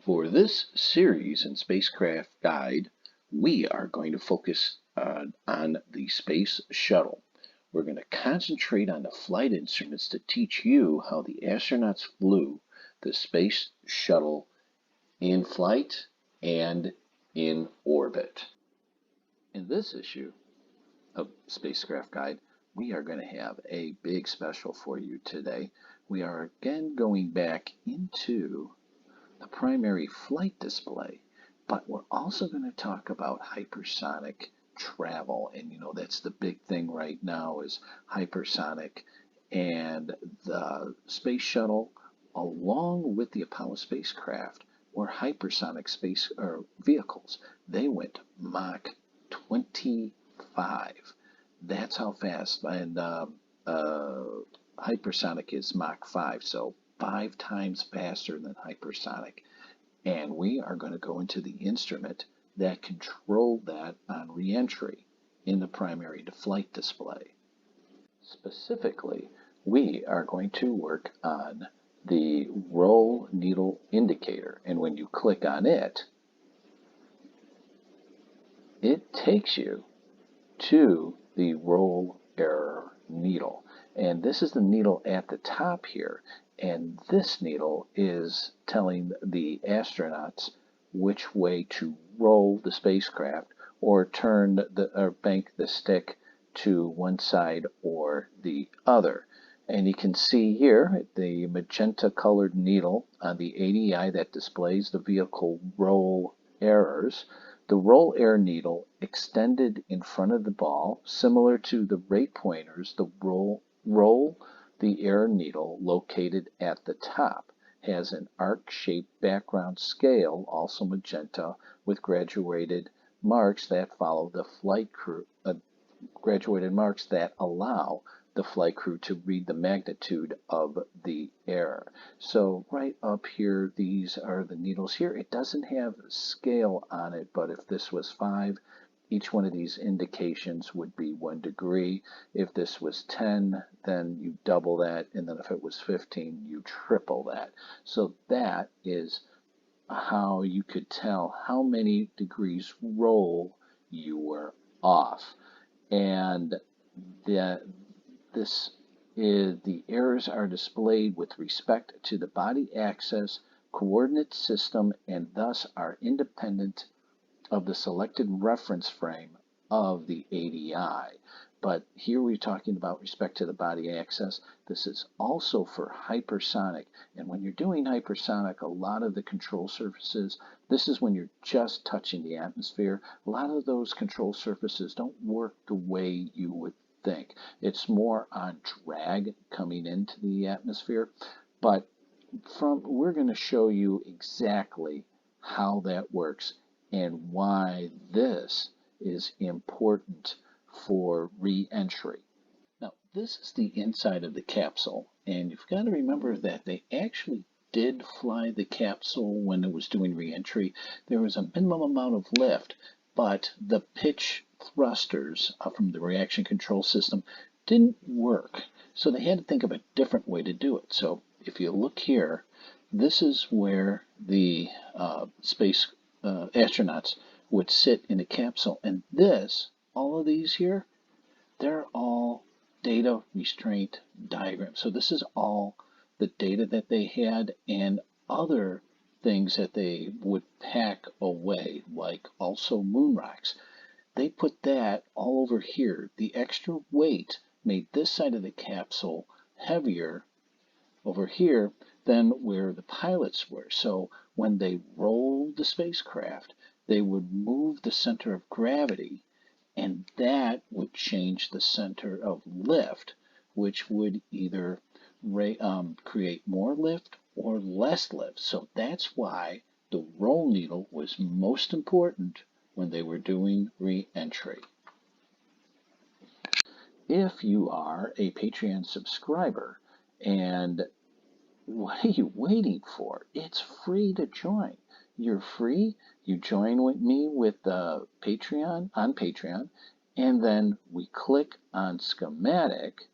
For this series in Spacecraft Guide, we are going to focus on the Space Shuttle. We're going to concentrate on the flight instruments to teach you how the astronauts flew the Space Shuttle in flight and in orbit. In this issue of Spacecraft Guide, we are going to have a big special for you today. We are again going back into the primary flight display, but we're also going to talk about hypersonic travel, and that's the big thing right now is hypersonic, and the space shuttle along with the Apollo spacecraft were hypersonic space vehicles. They went Mach 25. That's how fast, and hypersonic is Mach 5, so 5 times faster than hypersonic. And we are going to go into the instrument that controlled that on reentry in the primary to flight display. Specifically, we are going to work on the roll needle indicator, and when you click on it, it takes you to the roll error needle. And this is the needle at the top here. And this needle is telling the astronauts which way to roll the spacecraft or turn or bank the stick to one side or the other. And you can see here the magenta colored needle on the ADI that displays the vehicle roll errors. The roll error needle extended in front of the ball, similar to the rate pointers. The roll the error needle located at the top has an arc-shaped background scale, also magenta, with graduated marks that follow the flight crew, graduated marks that allow the flight crew to read the magnitude of the error. So right up here, these are the needles here. It doesn't have a scale on it, but if this was 5, each one of these indications would be 1 degree. If this was 10, then you double that, and then if it was 15, you triple that. So that is how you could tell how many degrees roll you were off. And the errors are displayed with respect to the body axis coordinate system and thus are independent of the selected reference frame of the ADI. But here we're talking about respect to the body axis. This is also for hypersonic. And when you're doing hypersonic, a lot of the control surfaces, this is when you're just touching the atmosphere. A lot of those control surfaces don't work the way you would think. It's more on drag coming into the atmosphere. But we're going to show you exactly how that works and why this is important for re-entry. Now, this is the inside of the capsule, and you've got to remember that they actually did fly the capsule when it was doing re-entry. There was a minimum amount of lift, but the pitch thrusters from the reaction control system didn't work, so they had to think of a different way to do it. So if you look here, this is where the space astronauts would sit in a capsule, and all of these here, they're all data restraint diagrams. So this is all the data that they had and other things that they would pack away, like also moon rocks. They put that all over here. The extra weight made this side of the capsule heavier over here than where the pilots were. So when they rolled the spacecraft, they would move the center of gravity, and that would change the center of lift, which would either create more lift or less lift. So that's why the roll needle was most important when they were doing re-entry. If you are a Patreon subscriber, and what are you waiting for? It's free to join. You're free. You join with me with Patreon on Patreon, and then we click on schematic.